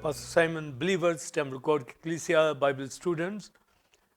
Pastor Simon, believers, Temple God Ecclesia, Bible students,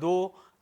2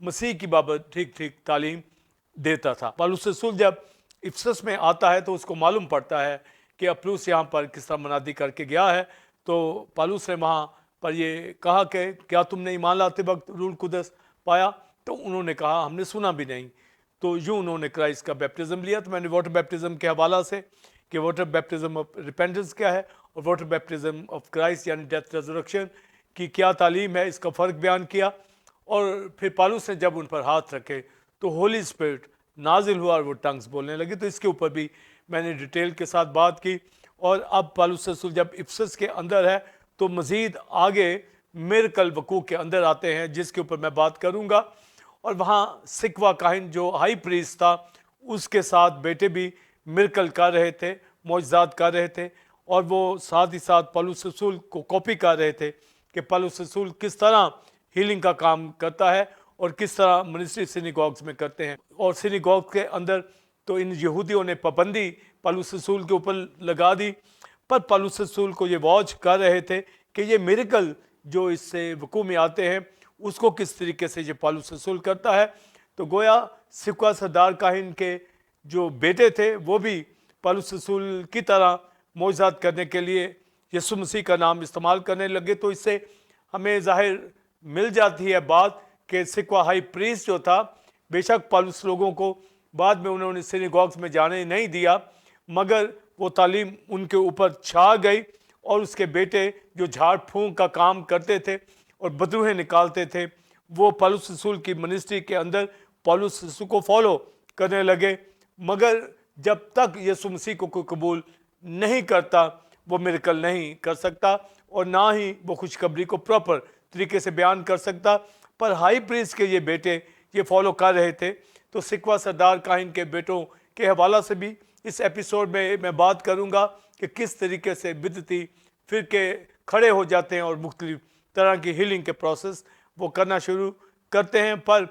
مسیح کی بابت ٹھیک ٹھیک تعلیم دیتا تھا۔ پالوس رسول جب افسس میں آتا ہے تو اس کو معلوم پڑتا ہے کہ اپلوس یہاں پر کس طرح منادی کر کے گیا ہے، تو پالوس نے وہاں پر یہ کہا کہ کیا تم نے ایمان لاتے وقت روح القدس پایا؟ تو انہوں نے کہا ہم نے سنا بھی نہیں۔ تو یوں انہوں نے کرائسٹ کا بیپٹزم لیا۔ تو میں نے واٹر بیپٹزم کے حوالہ سے کہ واٹر بیپٹزم آف ریپینٹنس کیا ہے اور واٹر بیپٹزم آف کرائسٹ یعنی ڈیتھ ریزرکشن کی کیا تعلیم ہے، اس کا فرق بیان کیا۔ اور پھر پالوس نے جب ان پر ہاتھ رکھے تو ہولی اسپرٹ نازل ہوا اور وہ ٹنگز بولنے لگے۔ تو اس کے اوپر بھی میں نے ڈیٹیل کے ساتھ بات کی۔ اور اب پالوس رسول جب افسس کے اندر ہے تو مزید آگے میرکل وقوع کے اندر آتے ہیں جس کے اوپر میں بات کروں گا۔ اور وہاں سکوا کاہن جو ہائی پریسٹ تھا اس کے ساتھ بیٹے بھی میرکل کر رہے تھے، معجزات کر رہے تھے، اور وہ ساتھ ہی ساتھ پالوس رسول کو کاپی کر رہے تھے کہ پالوس رسول کس طرح ہیلنگ کا کام کرتا ہے اور کس طرح منسٹری سینیگوگز میں کرتے ہیں۔ اور سینیگوگ کے اندر تو ان یہودیوں نے پابندی پالوس رسول کے اوپر لگا دی، پر پالوس رسول کو یہ واچ کر رہے تھے کہ یہ میریکل جو اس سے وقوع میں آتے ہیں اس کو کس طریقے سے یہ پالوس رسول کرتا ہے۔ تو گویا سکوا سردار کاہن کے جو بیٹے تھے وہ بھی پالوس رسول کی طرح معجزات کرنے کے لیے یسوع مسیح کا نام استعمال کرنے لگے۔ تو اس سے ہمیں ظاہر مل جاتی ہے بات کہ سکوا ہائی پریسٹ جو تھا، بے شک پالوس لوگوں کو بعد میں انہوں نے سینیگوگز میں جانے نہیں دیا، مگر وہ تعلیم ان کے اوپر چھا گئی، اور اس کے بیٹے جو جھاڑ پھونک کا کام کرتے تھے اور بدروہیں نکالتے تھے وہ پالوس رسول کی منسٹری کے اندر پالوس رسول کو فالو کرنے لگے، مگر جب تک یسوع مسیح کو کوئی قبول نہیں کرتا وہ میریکل نہیں کر سکتا اور نہ ہی وہ خوشخبری کو پراپر طریقے سے بیان کر سکتا۔ پر ہائی پریسٹ کے یہ بیٹے یہ فالو کر رہے تھے۔ تو سکوا سردار کاہن کے بیٹوں کے حوالہ سے بھی اس ایپیسوڈ میں بات کروں گا کہ کس طریقے سے بدعتی فرقے کھڑے ہو جاتے ہیں اور مختلف طرح کی ہیلنگ کے پروسیس وہ کرنا شروع کرتے ہیں۔ پر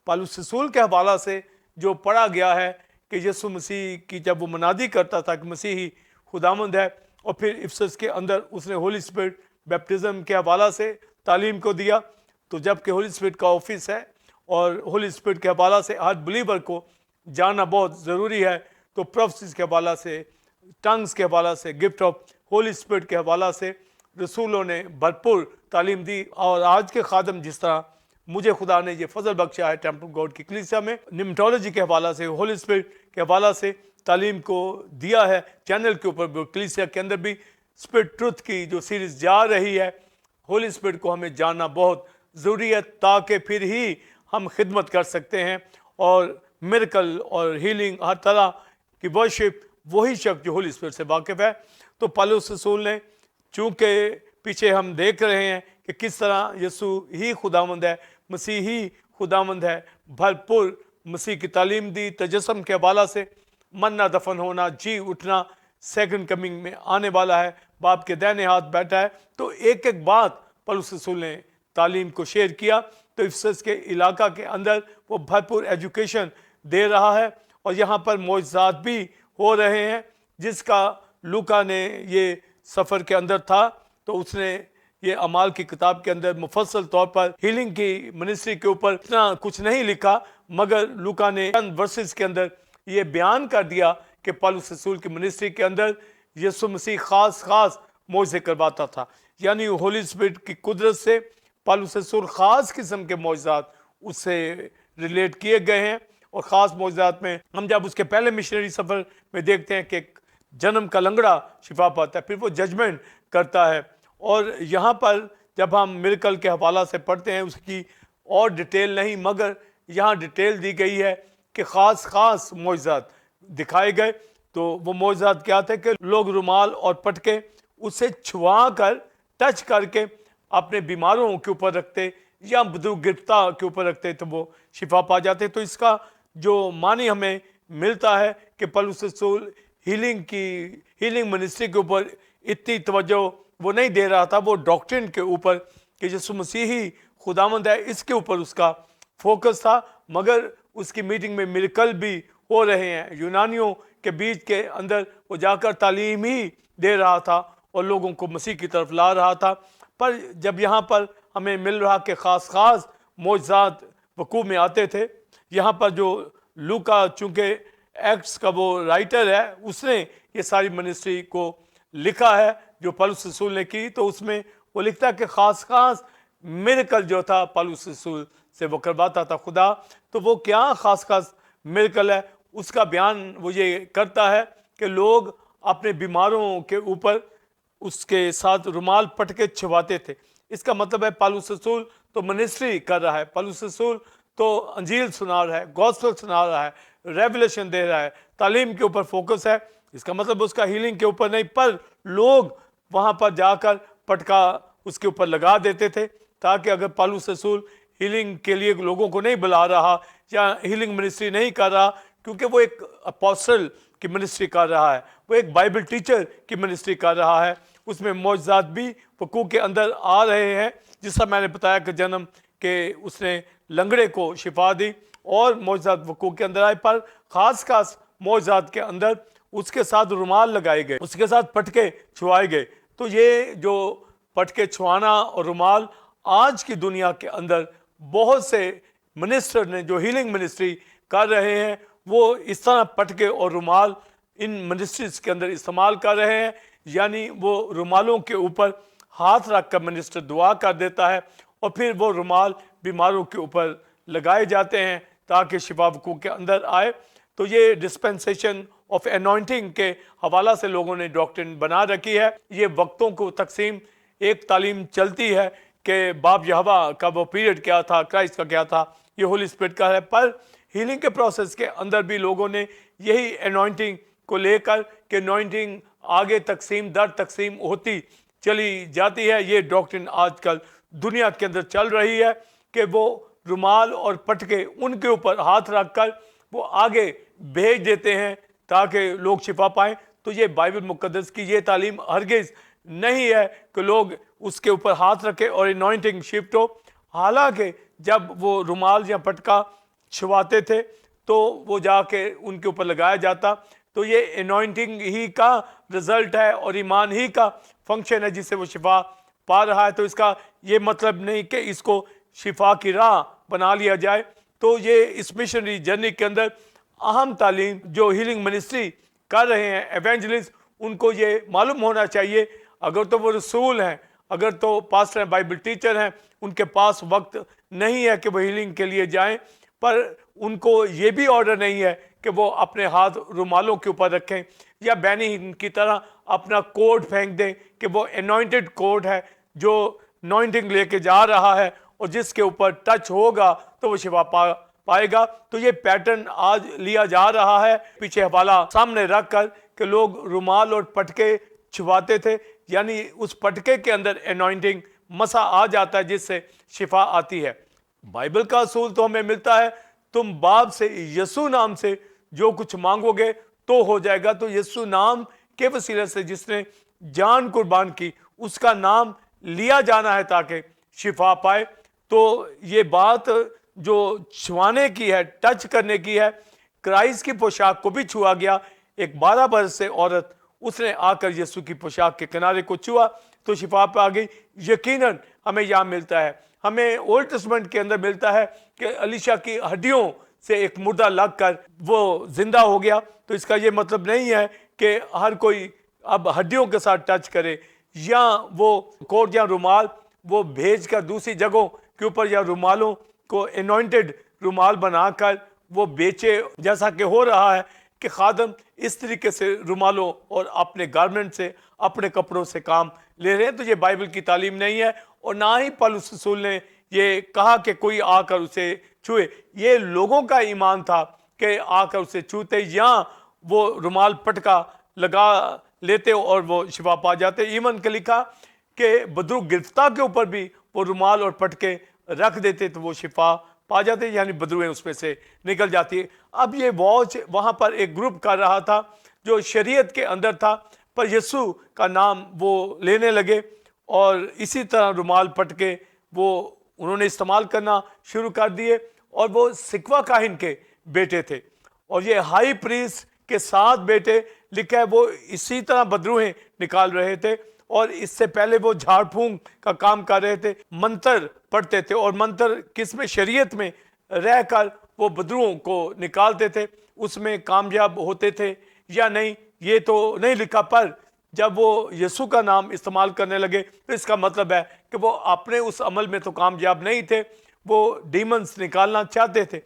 پالوس رسول کے حوالہ سے جو پڑھا گیا ہے کہ یسوع مسیح کی جب وہ منادی کرتا تھا کہ مسیح ہی خداوند ہے، اور پھر افسس کے اندر اس نے ہولی اسپرٹ بیپٹزم کے حوالہ سے تعلیم کو دیا، تو جب کہ ہولی اسپرٹ کا آفس ہے اور ہولی اسپرٹ کے حوالہ سے ہر بلیور کو جاننا بہت ضروری ہے، تو پروفیسیز کے حوالہ سے، ٹنگز کے حوالہ سے، گفٹ آف ہولی اسپرٹ کے حوالہ سے رسولوں نے بھرپور تعلیم دی۔ اور آج کے خادم جس طرح مجھے خدا نے یہ فضل بخشا ہے ٹیمپل گاڈ کی کلیسیا میں نمٹولوجی کے حوالہ سے، ہولی اسپرٹ کے حوالہ سے تعلیم کو دیا ہے چینل کے اوپر، کلیسیا کے اندر بھی اسپرٹ ٹروتھ کی جو سیریز جا رہی ہے، ہولی اسپرٹ کو ہمیں جاننا بہت ضروری ہے تاکہ پھر ہی ہم خدمت کر سکتے ہیں اور میریکل اور ہیلنگ ہر طرح کی ورشپ وہی شخص جو ہولی اسپرٹ سے واقف ہے۔ تو پالوس رسول نے چونکہ پیچھے ہم دیکھ رہے ہیں کہ کس طرح یسوع ہی خداوند ہے، مسیح ہی خداوند ہے، بھرپور مسیح کی تعلیم دی، تجسم کے حوالہ سے، مرنا دفن ہونا، جی اٹھنا، سیکنڈ کمنگ میں آنے والا ہے، باپ کے دائنے ہاتھ بیٹھا ہے۔ تو ایک ایک بات پالوس رسول نے تعلیم کو شیئر کیا۔ تو افسس کے علاقہ کے اندر وہ بھرپور ایجوکیشن دے رہا ہے، اور یہاں پر معجزات بھی ہو رہے ہیں، جس کا لوکا نے یہ سفر کے اندر تھا تو اس نے یہ اعمال کی کتاب کے اندر مفصل طور پر ہیلنگ کی منسٹری کے اوپر اتنا کچھ نہیں لکھا، مگر لوکا نے چند ورسز کے اندر یہ بیان کر دیا کہ پالوس رسول کی منسٹری کے اندر یسوع مسیح خاص معجزے کرواتا تھا، یعنی ہولی اسپرٹ کی قدرت سے پالوس رسول خاص قسم کے معجزات اس سے ریلیٹ کیے گئے ہیں۔ اور خاص معجزات میں ہم جب اس کے پہلے مشنری سفر میں دیکھتے ہیں کہ جنم کا لنگڑا شفا پاتا ہے، پھر وہ ججمنٹ کرتا ہے، اور یہاں پر جب ہم میریکل کے حوالہ سے پڑھتے ہیں اس کی اور ڈیٹیل نہیں، مگر یہاں ڈیٹیل دی گئی ہے کہ خاص معجزات دکھائے گئے۔ تو وہ معجزات کیا تھے کہ لوگ رومال اور پٹکے اسے چھوا کر ٹچ کر کے اپنے بیماروں کے اوپر رکھتے یا بدو گرفتہ کے اوپر رکھتے تو وہ شفا پا جاتے۔ تو اس کا جو معنی ہمیں ملتا ہے کہ پالوس رسول ہیلنگ منسٹری کے اوپر اتنی توجہ وہ نہیں دے رہا تھا، وہ ڈاکٹرن کے اوپر کہ یسوع مسیح ہی خداوند ہے اس کے اوپر اس کا فوکس تھا، مگر اس کی میٹنگ میں میریکل بھی ہو رہے ہیں۔ یونانیوں کے بیچ کے اندر وہ جا کر تعلیم ہی دے رہا تھا اور لوگوں کو مسیح کی طرف لا رہا تھا۔ پر جب یہاں پر ہمیں مل رہا کہ خاص معجزات وقوع میں آتے تھے۔ یہاں پر جو لوکا چونکہ ایکٹس کا وہ رائٹر ہے، اس نے یہ ساری منسٹری کو لکھا ہے جو پالوس رسول نے کی، تو اس میں وہ لکھتا ہے کہ خاص میریکل جو تھا پالوس رسول سے وہ کرواتا تھا خدا۔ تو وہ کیا خاص میریکل ہے، اس کا بیان وہ یہ کرتا ہے کہ لوگ اپنے بیماروں کے اوپر اس کے ساتھ رومال پٹ کے چھواتے تھے۔ اس کا مطلب ہے پالوس رسول تو منسٹری کر رہا ہے، پالوس رسول تو انجیل سنا رہا ہے، گوسپل سنا رہا ہے، ریولیشن دے رہا ہے، تعلیم کے اوپر فوکس ہے۔ اس کا مطلب اس کا ہیلنگ کے اوپر نہیں، پر لوگ وہاں پر جا کر پٹکا اس کے اوپر لگا دیتے تھے، تاکہ اگر پالوس رسول ہیلنگ کے لیے لوگوں کو نہیں بلا رہا یا ہیلنگ منسٹری نہیں کر رہا، کیونکہ وہ ایک اپوسٹل کی منسٹری کر رہا ہے، وہ ایک بائبل ٹیچر کی منسٹری کر رہا ہے، اس میں معجزات بھی وقوع کے اندر آ رہے ہیں، جس طرح میں نے بتایا کہ جنم کہ اس نے لنگڑے کو شفا دی اور معجزات وقوع کے اندر آئے، پر خاص معجزات کے اندر اس کے ساتھ رومال لگائے گئے، اس کے ساتھ پٹکے چھوائے گئے۔ تو یہ جو پٹکے چھوانا اور رومال آج کی دنیا کے اندر بہت سے منسٹر نے جو ہیلنگ منسٹری کر رہے ہیں، وہ اس طرح پٹکے اور رومال ان منسٹریز کے اندر استعمال کر رہے ہیں، یعنی وہ رومالوں کے اوپر ہاتھ رکھ کر منسٹر دعا کر دیتا ہے اور پھر وہ رومال بیماروں کے اوپر لگائے جاتے ہیں تاکہ شفا وقوع کے اندر آئے۔ تو یہ ڈسپنسیشن آف انوائنٹنگ کے حوالہ سے لوگوں نے ڈاکٹرن بنا رکھی ہے۔ یہ وقتوں کو تقسیم ایک تعلیم چلتی ہے کہ باب یہوہ کا وہ پیریڈ کیا تھا، کرائسٹ کا کیا تھا، یہ ہولی اسپرٹ کا ہے، پر ہیلنگ کے پروسیس کے اندر بھی لوگوں نے یہی انوائنٹنگ کو لے کر کہ انوائنٹنگ آگے تقسیم در تقسیم ہوتی چلی جاتی ہے۔ یہ ڈاکٹرن آج کل دنیا کے اندر چل رہی ہے کہ وہ رومال اور پٹکے ان کے اوپر ہاتھ رکھ کر وہ آگے بھیج دیتے ہیں تاکہ لوگ شفا پائیں۔ تو یہ بائبل مقدس کی یہ تعلیم ہرگز نہیں ہے کہ لوگ اس کے اوپر ہاتھ رکھے اور انوائنٹنگ شفٹ ہو۔ حالانکہ جب وہ رومال یا پٹکا چھواتے تھے تو وہ جا کے ان کے اوپر لگایا جاتا، تو یہ انوائنٹنگ ہی کا رزلٹ ہے اور ایمان ہی کا فنکشن ہے جس سے وہ شفا پا رہا ہے۔ تو اس کا یہ مطلب نہیں کہ اس کو شفا کی راہ بنا لیا جائے۔ تو یہ اس مشنری جرنی کے اندر اہم تعلیم جو ہیلنگ منسٹری کر رہے ہیں ایونجلسٹ، ان کو یہ معلوم ہونا چاہیے، اگر تو وہ رسول ہیں، اگر تو پاسٹر ہیں، بائبل ٹیچر ہیں، ان کے پاس وقت نہیں ہے کہ وہ ہیلنگ کے لیے جائیں، پر ان کو یہ بھی آرڈر نہیں ہے کہ وہ اپنے ہاتھ رومالوں کے اوپر رکھیں یا بینی کی طرح اپنا کوٹ پھینک دیں کہ وہ انوائنٹڈ کوٹ ہے جو انوائنٹنگ لے کے جا رہا ہے اور جس کے اوپر ٹچ ہوگا تو وہ شفا پائے گا۔ تو یہ پیٹرن آج لیا جا رہا ہے، پیچھے حوالہ سامنے رکھ کر کہ لوگ رومال اور پٹکے چھواتے تھے، یعنی اس پٹکے کے اندر انوائنٹنگ مسا آ جاتا ہے جس سے شفا آتی ہے۔ بائبل کا اصول تو ہمیں ملتا ہے، تم باپ سے یسوع نام سے جو کچھ مانگو گے تو ہو جائے گا۔ تو یسوع نام کے وسیلے سے جس نے جان قربان کی، اس کا نام لیا جانا ہے تاکہ شفا پائے۔ تو یہ بات جو چھوانے کی ہے، ٹچ کرنے کی ہے، کرائسٹ کی پوشاک کو بھی چھوا گیا۔ ایک 12 برس سے عورت، اس نے آ کر یسوع کی پوشاک کے کنارے کو چھوا تو شفا پا گئی۔ یقیناً ہمیں یہاں ملتا ہے، ہمیں اولڈ ٹیسٹمنٹ کے اندر ملتا ہے کہ الیشا کی ہڈیوں سے ایک مردہ لگ کر وہ زندہ ہو گیا۔ تو اس کا یہ مطلب نہیں ہے کہ ہر کوئی اب ہڈیوں کے ساتھ ٹچ کرے یا وہ کوٹ یا رومال وہ بھیج کر دوسری جگہوں کے اوپر یا رومالوں کو انوائنٹڈ رومال بنا کر وہ بیچے، جیسا کہ ہو رہا ہے کہ خادم اس طریقے سے رومالوں اور اپنے گارمنٹ سے، اپنے کپڑوں سے کام لے رہے ہیں۔ تو یہ بائبل کی تعلیم نہیں ہے، اور نہ ہی پولس رسول نے یہ کہا کہ کوئی آ کر اسے چھوئے۔ یہ لوگوں کا ایمان تھا کہ آ کر اسے چھوتے یا وہ رومال پٹکا لگا لیتے اور وہ شفا پا جاتے۔ ایون کہ لکھا کہ بدرو گرفتہ کے اوپر بھی وہ رومال اور پٹکے رکھ دیتے تو وہ شفا پا جاتے، یعنی بدرویں اس میں سے نکل جاتی ہے۔ اب یہ واچ وہاں پر ایک گروپ کر رہا تھا جو شریعت کے اندر تھا، پر یسوع کا نام وہ لینے لگے اور اسی طرح رومال پٹکے وہ انہوں نے استعمال کرنا شروع کر دیے۔ اور وہ سکوا کاہن کے بیٹے تھے اور یہ ہائی پریسٹ کے 7 بیٹے، لکھا ہے وہ اسی طرح بدروہیں نکال رہے تھے، اور اس سے پہلے وہ جھاڑ پھونک کا کام کر رہے تھے، منتر پڑھتے تھے۔ اور منتر کس میں؟ شریعت میں رہ کر وہ بدروؤں کو نکالتے تھے اس میں کامیاب ہوتے تھے یا نہیں یہ تو نہیں لکھا، پر جب وہ یسوع کا نام استعمال کرنے لگے تو اس کا مطلب ہے کہ وہ اپنے اس عمل میں تو کامیاب نہیں تھے، وہ ڈیمنز نکالنا چاہتے تھے۔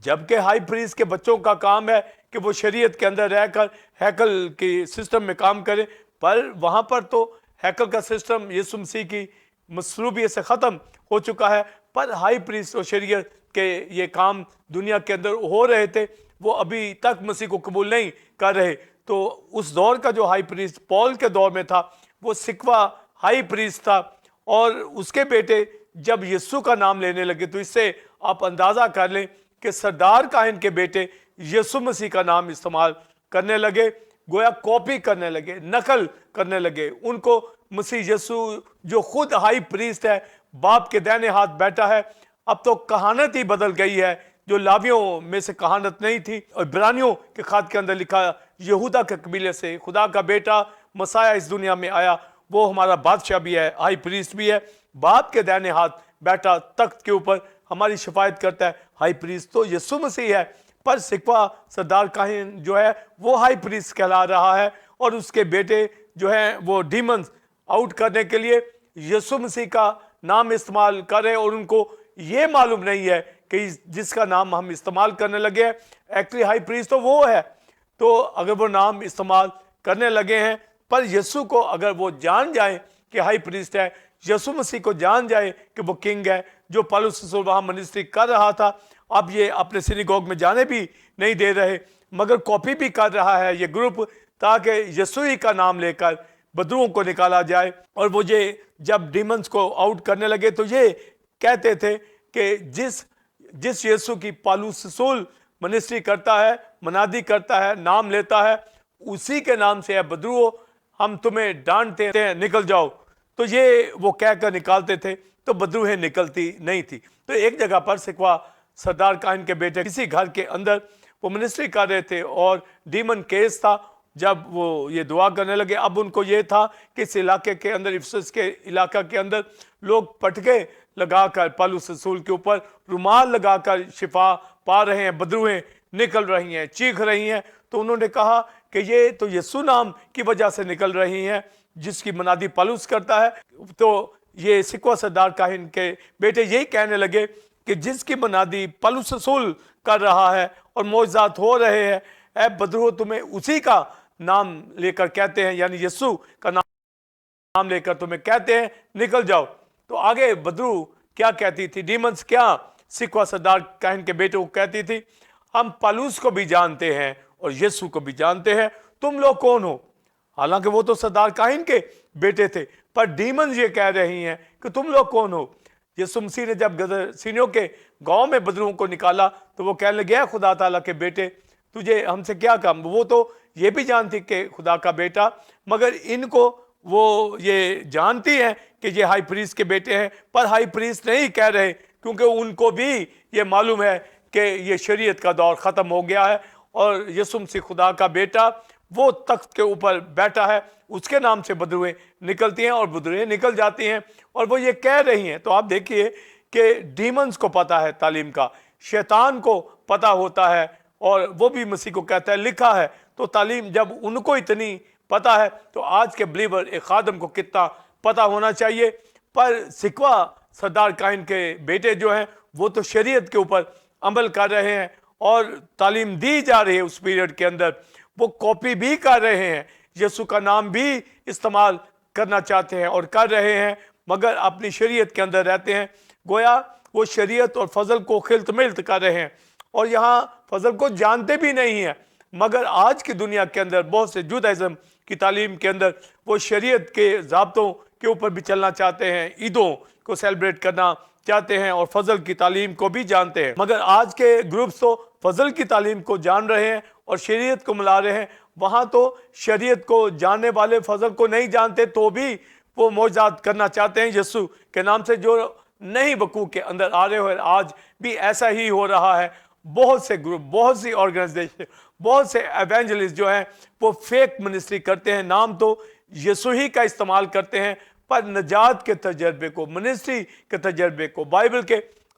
جبکہ ہائی پریسٹ کے بچوں کا کام ہے کہ وہ شریعت کے اندر رہ کر ہیکل کی سسٹم میں کام کرے، پر وہاں پر تو ہیکل کا سسٹم یسوع مسیح کی مصلوبیت سے ختم ہو چکا ہے، پر ہائی پریسٹ اور شریعت کے یہ کام دنیا کے اندر ہو رہے تھے، وہ ابھی تک مسیح کو قبول نہیں کر رہے۔ تو اس دور کا جو ہائی پریسٹ پال کے دور میں تھا وہ سکوا ہائی پریسٹ تھا، اور اس کے بیٹے جب یسوع کا نام لینے لگے تو اس سے آپ اندازہ کر لیں کہ سردار کاہن کے بیٹے یسوع مسیح کا نام استعمال کرنے لگے، گویا کاپی کرنے لگے، نقل کرنے لگے۔ ان کو مسیح یسوع جو خود ہائی پریسٹ ہے، باپ کے دائیں ہاتھ بیٹھا ہے، اب تو کہانت ہی بدل گئی ہے، جو لاویوں میں سے کہانت نہیں تھی، اور عبرانیوں کے خط کے اندر لکھا یہودا کے قبیلے سے خدا کا بیٹا مسیح اس دنیا میں آیا، وہ ہمارا بادشاہ بھی ہے، ہائی پریسٹ بھی ہے، باپ کے دائیں ہاتھ بیٹھا تخت کے اوپر ہماری شفاعت کرتا ہے۔ ہائی پریسٹ تو یسوع مسیح ہے، پر سکوا سردار کاہن جو ہے وہ ہائی پریسٹ کہلا رہا ہے، اور اس کے بیٹے جو ہیں وہ ڈیمنز آؤٹ کرنے کے لیے یسوع مسیح کا نام استعمال کر رہے، اور ان کو یہ معلوم نہیں ہے کہ جس کا نام ہم استعمال کرنے لگے ہیں ایکچولی ہائی پریسٹ تو وہ ہے۔ تو اگر وہ نام استعمال کرنے لگے ہیں، پر یسوع کو اگر وہ جان جائیں کہ ہائی پریسٹ ہے، یسوع مسیح کو جان جائے کہ وہ کنگ ہے، جو پالوس رسول وہاں منسٹری کر رہا تھا، اب یہ اپنے سینیگوگ میں جانے بھی نہیں دے رہے، مگر کاپی بھی کر رہا ہے یہ گروپ، تاکہ یسوع ہی کا نام لے کر بدروؤں کو نکالا جائے۔ اور وہ یہ جب ڈیمنز کو آؤٹ کرنے لگے تو یہ کہتے تھے کہ جس یسوع کی پالوس رسول منسٹری کرتا ہے، منادی کرتا ہے، نام لیتا ہے، اسی کے نام سے ہے بدروؤں، ہم تمہیں ڈانٹتے ہیں، نکل جاؤ۔ تو یہ وہ کہہ کر نکالتے تھے، تو بدروہیں نکلتی نہیں تھی۔ تو ایک جگہ پر سکوا سردار کاہن کے بیٹے کسی گھر کے اندر وہ منسٹری کر رہے تھے، اور ڈیمن کیس تھا۔ جب وہ یہ دعا کرنے لگے، اب ان کو یہ تھا کہ اس علاقے کے اندر، افسس کے علاقہ کے اندر لوگ پٹکے لگا کر پالوس رسول کے اوپر رومال لگا کر شفا پا رہے ہیں، بدروہیں نکل رہی ہیں، چیخ رہی ہیں۔ تو انہوں نے کہا کہ یہ تو یسوع نام کی وجہ سے نکل رہی ہیں، جس کی منادی پالوس کرتا ہے۔ تو یہ سکوا سردار کاہن کے بیٹے یہی کہنے لگے کہ جس کی منادی پالوس رسول کر رہا ہے اور معجزات ہو رہے ہیں، اے بدروؤں تمہیں اسی کا نام لے کر کہتے ہیں، یعنی یسوع کا نام لے کر تمہیں کہتے ہیں نکل جاؤ۔ تو آگے بدرو کیا کہتی تھی، ڈیمنز کیا سکوا سردار کاہن کے بیٹے کو کہتی تھی، ہم پالوس کو بھی جانتے ہیں اور یسوع کو بھی جانتے ہیں، تم لوگ کون ہو؟ حالانکہ وہ تو سردار کاہن کے بیٹے تھے، پر ڈیمنز یہ کہہ رہی ہیں کہ تم لوگ کون ہو؟ یسوع مسیح نے جب گدرسینیوں کے گاؤں میں بدروؤں کو نکالا تو وہ کہنے لگے، اے خدا تعالیٰ کے بیٹے تجھے ہم سے کیا کام؟ وہ تو یہ بھی جانتی کہ خدا کا بیٹا، مگر ان کو وہ یہ جانتی ہیں کہ یہ ہائی پریسٹ کے بیٹے ہیں، پر ہائی پریسٹ نہیں کہہ رہے، کیونکہ ان کو بھی یہ معلوم ہے کہ یہ شریعت کا دور ختم ہو گیا ہے، اور یسوع مسیح خدا کا بیٹا وہ تخت کے اوپر بیٹھا ہے، اس کے نام سے بدرویں نکلتی ہیں اور بدرویں نکل جاتی ہیں، اور وہ یہ کہہ رہی ہیں۔ تو آپ دیکھیے کہ ڈیمنز کو پتا ہے تعلیم کا، شیطان کو پتا ہوتا ہے، اور وہ بھی مسیح کو کہتا ہے لکھا ہے۔ تو تعلیم جب ان کو اتنی پتا ہے تو آج کے بلیور ایک خادم کو کتنا پتا ہونا چاہیے۔ پر سکوا سردار کاہن کے بیٹے جو ہیں وہ تو شریعت کے اوپر عمل کر رہے ہیں، اور تعلیم دی جا رہی ہے اس پیریڈ کے اندر، وہ کاپی بھی کر رہے ہیں، یسوع کا نام بھی استعمال کرنا چاہتے ہیں اور کر رہے ہیں، مگر اپنی شریعت کے اندر رہتے ہیں، گویا وہ شریعت اور فضل کو خلط ملت کر رہے ہیں، اور یہاں فضل کو جانتے بھی نہیں ہیں۔ مگر آج کی دنیا کے اندر بہت سے جودائزم کی تعلیم کے اندر وہ شریعت کے ضابطوں کے اوپر بھی چلنا چاہتے ہیں، عیدوں کو سیلیبریٹ کرنا چاہتے ہیں، اور فضل کی تعلیم کو بھی جانتے ہیں، مگر آج کے گروپس تو فضل کی تعلیم کو جان رہے ہیں اور شریعت کو ملا رہے ہیں۔ وہاں تو شریعت کو جاننے والے فضل کو نہیں جانتے تو بھی وہ معجزات کرنا چاہتے ہیں یسوع کے نام سے، جو نہیں وقوع کے اندر آ رہے ہوئے۔ آج بھی ایسا ہی ہو رہا ہے، بہت سے گروپ، بہت سی آرگنائزیشن، بہت سے ایونجلسٹ جو ہیں وہ فیک منسٹری کرتے ہیں، نام تو یسوع ہی کا استعمال کرتے ہیں، پر نجات کے تجربے کو، منسٹری کے تجربے کو، بائبل کے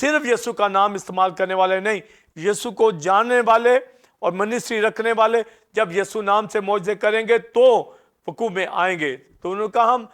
صرف یسوع کا نام استعمال کرنے والے نہیں، یسوع کو جاننے والے اور منسٹری رکھنے والے جب یسوع نام سے معجزے کریں گے تو وقوع میں آئیں گے۔ تو انہوں نے کہا ہم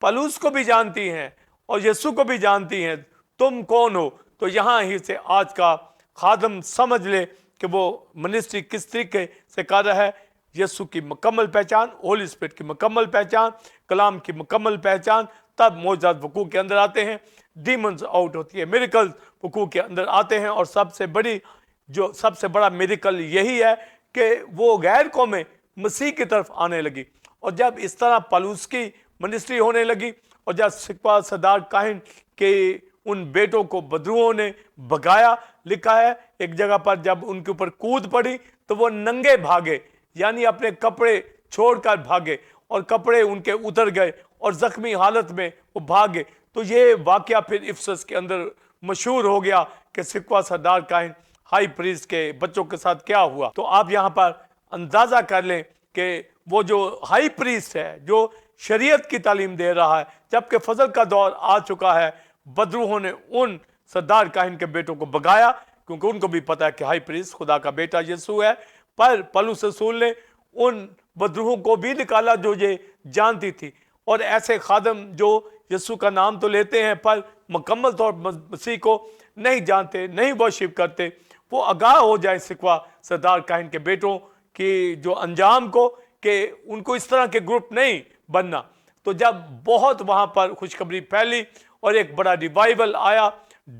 پولس کو بھی جانتی ہیں اور یسوع کو بھی جانتی ہیں، تم کون ہو؟ تو یہاں ہی سے آج کا خادم سمجھ لے کہ وہ منسٹری کس طریقے سے کر رہا ہے۔ یسوع کی مکمل پہچان، ہولی اسپرٹ کی مکمل پہچان، کلام کی مکمل پہچان، تب معجزات وقوع کے اندر آتے ہیں، ڈیمنز آؤٹ ہوتی ہے، میریکل وقوع کے اندر آتے ہیں۔ اور سب سے بڑا میریکل یہی ہے کہ وہ غیر قومیں مسیح کی طرف آنے لگی۔ اور جب اس طرح پولس کی منسٹری ہونے لگی اور جب سکوہ سردار کاہن کے ان بیٹوں کو بدروؤں نے بھگایا، لکھا ہے ایک جگہ پر جب ان کے اوپر کود پڑی تو وہ ننگے بھاگے، یعنی اپنے کپڑے چھوڑ کر بھاگے اور کپڑے ان کے اتر گئے اور زخمی حالت میں وہ بھاگے۔ تو یہ واقعہ پھر افسس کے اندر مشہور ہو گیا کہ سکوہ سردار کاہن ہائی پریسٹ کے بچوں کے ساتھ کیا ہوا۔ تو آپ یہاں پر اندازہ کر لیں کہ وہ جو ہائی پریسٹ ہے جو شریعت کی تعلیم دے رہا ہے، جبکہ فضل کا دور آ چکا ہے، بدروحوں نے ان سردار کاہن کے بیٹوں کو بگایا کیونکہ ان کو بھی پتا ہے کہ ہائی پریسٹ خدا کا بیٹا یسوع ہے۔ پر پولس رسول نے ان بدروحوں کو بھی نکالا جو یہ جانتی تھی۔ اور ایسے خادم جو یسوع کا نام تو لیتے ہیں پر مکمل طور پر مسیح کو نہیں جانتے، نہیں ورشپ کرتے، وہ آگاہ ہو جائیں سکوہ سردار کاہن کے بیٹوں کی جو انجام کو، کہ ان کو اس طرح کے گروپ نہیں بننا۔ تو جب بہت وہاں پر خوشخبری پھیلی اور ایک بڑا ریوائیول آیا،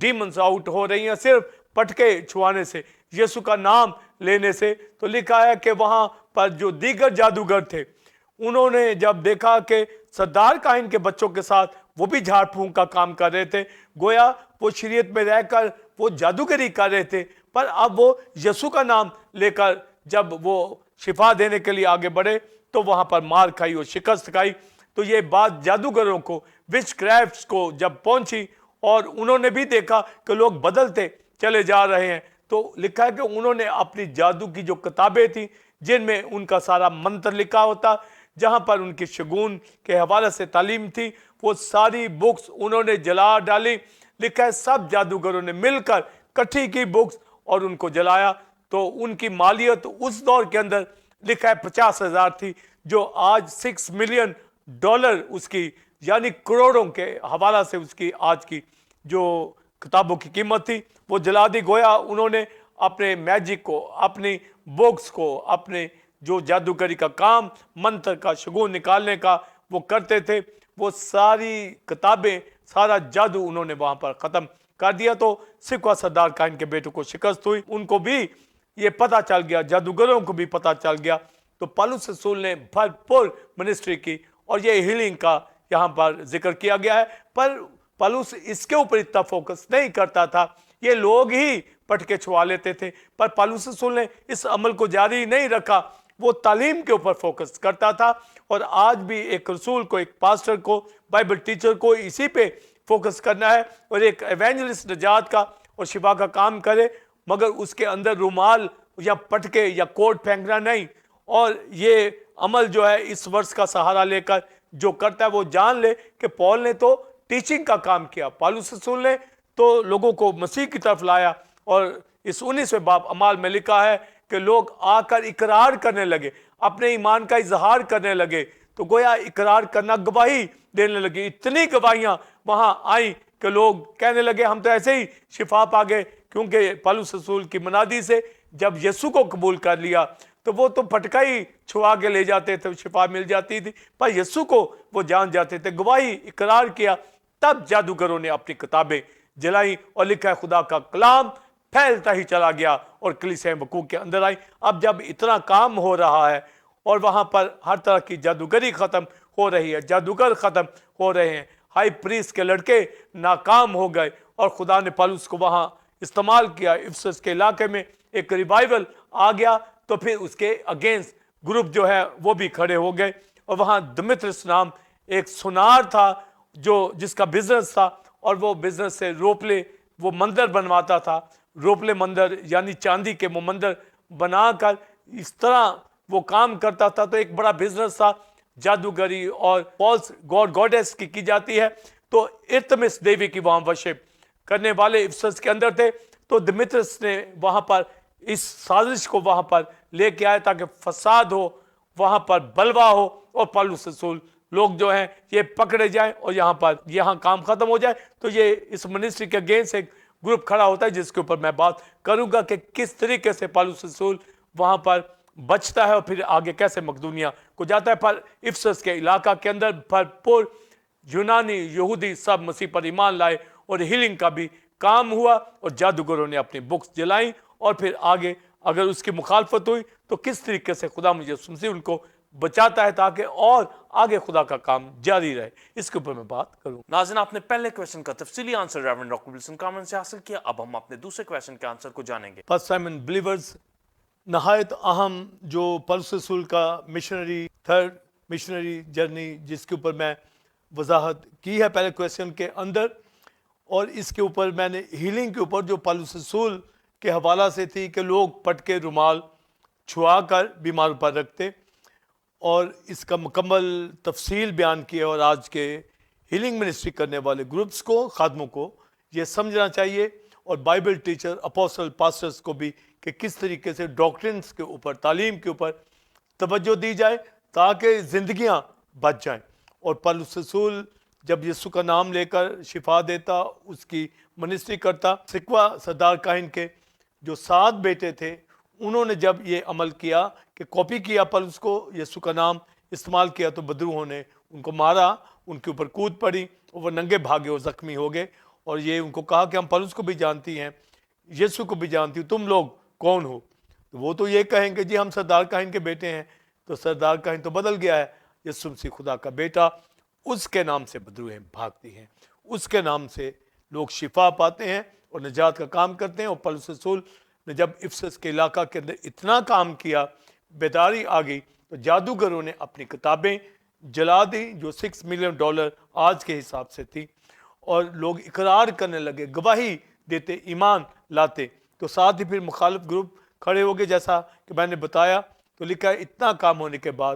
ڈیمنز آؤٹ ہو رہی ہیں صرف پٹکے چھوانے سے، یسوع کا نام لینے سے، تو لکھا ہے کہ وہاں پر جو دیگر جادوگر تھے انہوں نے جب دیکھا کہ سردار کاہن کے بچوں کے ساتھ وہ بھی جھاڑ پھونک کا کام کر رہے تھے، گویا وہ شریعت میں رہ کر وہ جادوگری کر رہے تھے، پر اب وہ یسوع کا نام لے کر جب وہ شفا دینے کے لیے آگے بڑھے تو وہاں پر مار کھائی اور شکست کھائی۔ تو یہ بات جادوگروں کو، وچ کرافٹس کو جب پہنچی اور انہوں نے بھی دیکھا کہ لوگ بدلتے چلے جا رہے ہیں، تو لکھا ہے کہ انہوں نے اپنی جادو کی جو کتابیں تھیں جن میں ان کا سارا منتر لکھا ہوتا، جہاں پر ان کی شگون کے حوالے سے تعلیم تھی، وہ ساری بکس انہوں نے جلا ڈالی۔ لکھا ہے سب جادوگروں نے مل کر کٹھی کی بکس اور ان کو جلایا۔ تو ان کی مالیت اس دور کے اندر لکھا ہے 50,000 تھی، جو آج $6 ملین اس کی، یعنی کروڑوں کے حوالہ سے اس کی آج کی جو کتابوں کی قیمت تھی وہ جلا دی۔ گویا انہوں نے اپنے میجک کو، اپنی بکس کو، اپنے جو جادوگری کا کام، منتر کا، شگون نکالنے کا وہ کرتے تھے، وہ ساری کتابیں، سارا جادو انہوں نے وہاں پر ختم کر دیا۔ تو سکوہ سردار کاہن کے بیٹوں کو شکست ہوئی، ان کو بھی یہ پتہ چل گیا، جادوگروں کو بھی پتہ چل گیا۔ تو پولس رسول نے بھرپور منسٹری کی اور یہ ہیلنگ کا یہاں پر ذکر کیا گیا ہے، پر پولس اس کے اوپر اتنا فوکس نہیں کرتا تھا، یہ لوگ ہی پٹکے چھوا لیتے تھے، پر پولس رسول نے اس عمل کو جاری نہیں رکھا، وہ تعلیم کے اوپر فوکس کرتا تھا۔ اور آج بھی ایک رسول کو، ایک پاسٹر کو، بائبل ٹیچر کو اسی پہ فوکس کرنا ہے، اور ایک ایونجلسٹ نجات کا اور شفا کا کام کرے، مگر اس کے اندر رومال یا پٹکے یا کوٹ پھینکنا نہیں۔ اور یہ عمل جو ہے اس ورس کا سہارا لے کر جو کرتا ہے وہ جان لے کہ پول نے تو ٹیچنگ کا کام کیا، پولس رسول نے تو لوگوں کو مسیح کی طرف لایا۔ اور اس 19ویں باب اعمال میں لکھا ہے کہ لوگ آ کر اقرار کرنے لگے، اپنے ایمان کا اظہار کرنے لگے، تو گویا اقرار کرنا، گواہی دینے لگے۔ اتنی گواہیاں وہاں آئیں کہ لوگ کہنے لگے ہم تو ایسے ہی شفا پا گئے، کیونکہ پولس رسول کی منادی سے جب یسوع کو قبول کر لیا تو وہ تو پٹکا ہی چھوا کے لے جاتے تھے، شفا مل جاتی تھی، پر یسوع کو وہ جان جاتے تھے، گواہی اقرار کیا۔ تب جادوگروں نے اپنی کتابیں جلائیں اور لکھا ہے خدا کا کلام پھیلتا ہی چلا گیا اور کلیسیاں وقوع کے اندر آئی۔ اب جب اتنا کام ہو رہا ہے اور وہاں پر ہر طرح کی جادوگری ختم ہو رہی ہے، جادوگر ختم ہو رہے ہیں، ہائی پریسٹ کے لڑکے ناکام ہو گئے، اور خدا نے پولس کو وہاں استعمال کیا، افسس کے علاقے میں ایک ریوائیول آ گیا، تو پھر اس کے اگینسٹ گروپ جو ہے وہ بھی کھڑے ہو گئے۔ اور وہاں دمیترس نام ایک سونار تھا جس کا بزنس تھا، اور وہ بزنس سے روپلے، وہ مندر بنواتا تھا، روپلے مندر یعنی چاندی کے وہ مندر بنا کر اس طرح وہ کام کرتا تھا۔ تو ایک بڑا بزنس تھا، جادوگری اور فالس گاڈ گاڈیس کی جاتی ہے، تو ارتمس دیوی کی وہاں ورشپ کرنے والے افسس کے اندر تھے، تو دمیترس نے وہاں پر اس سازش کو وہاں پر لے کے آئے تاکہ فساد ہو، وہاں پر بلوا ہو، اور پالوس رسول لوگ جو ہیں یہ پکڑے جائیں اور یہاں کام ختم ہو جائے۔ تو یہ اس منسٹری کے اگینسٹ ایک گروپ کھڑا ہوتا ہے جس کے اوپر میں بات کروں گا کہ کس طریقے سے پالوس رسول وہاں پر بچتا ہے اور پھر آگے کیسے مقدونیہ کو جاتا ہے۔ پر افسس کے علاقہ کے اندر بھرپور یونانی یہودی سب مسیح پر ایمان لائے اور ہیلنگ کا بھی کام ہوا، اور جادوگروں نے اپنی بکس جلائیں، اور پھر آگے اگر اس کی مخالفت ہوئی تو کس طریقے سے خدا مجھے مسیح ان کو بچاتا ہے تاکہ اور آگے خدا کا کام جاری رہے، اس کے اوپر میں بات کروں۔ ناظرین، آپ نے پہلے کویشچن کا تفصیلی آنسر ریورنڈ ڈاکٹر ولسن کامرن سے حاصل کیا، اب ہم اپنے دوسرے کویشچن کے آنسر کو جانیں گے۔ فرسٹ سائمن بلیورز نہایت اہم جو پالوس رسول کا مشنری تھرڈ مشنری جرنی جس کے اوپر میں وضاحت کی ہے پہلے کویشچن کے اندر، اور اس کے اوپر میں نے ہیلنگ کے اوپر جو پالوس رسول کے حوالہ سے تھی کہ لوگ پٹکے رومال چھوا کر بیمار پر رکھتے، اور اس کا مکمل تفصیل بیان کی ہے، اور آج کے ہیلنگ منسٹری کرنے والے گروپس کو، خادموں کو یہ سمجھنا چاہیے، اور بائبل ٹیچر اپوسٹل پاسٹرز کو بھی کہ کس طریقے سے ڈاکٹرنس کے اوپر، تعلیم کے اوپر توجہ دی جائے تاکہ زندگیاں بچ جائیں۔ اور پالوس رسول جب یسوع کا نام لے کر شفا دیتا، اس کی منسٹری کرتا، سکوا سردار کاہن کے جو 7 بیٹے تھے انہوں نے جب یہ عمل کیا کہ کاپی کیا پالوس کو، یسوع کا نام استعمال کیا، تو بدروحوں نے ان کو مارا، ان کے اوپر کود پڑی اور وہ ننگے بھاگے اور زخمی ہو گئے، اور یہ ان کو کہا کہ ہم پالوس کو بھی جانتی ہیں، یسوع کو بھی جانتی ہوں، تم لوگ کون ہو؟ تو وہ تو یہ کہیں گے جی ہم سردار کاہن کے بیٹے ہیں، تو سردار کاہن تو بدل گیا ہے، یسوع مسیح خدا کا بیٹا، اس کے نام سے بدروہیں بھاگتی ہیں، اس کے نام سے لوگ شفا پاتے ہیں اور نجات کا کام کرتے ہیں۔ اور پالوس رسول نے جب افسس کے علاقہ کے اندر اتنا کام کیا، بیداری آ گئی، تو جادوگروں نے اپنی کتابیں جلا دی جو $6 ملین آج کے حساب سے تھی، اور لوگ اقرار کرنے لگے، گواہی دیتے، ایمان لاتے، تو ساتھ ہی پھر مخالف گروپ کھڑے ہو گئے جیسا کہ میں نے بتایا۔ تو لکھا ہے اتنا کام ہونے کے بعد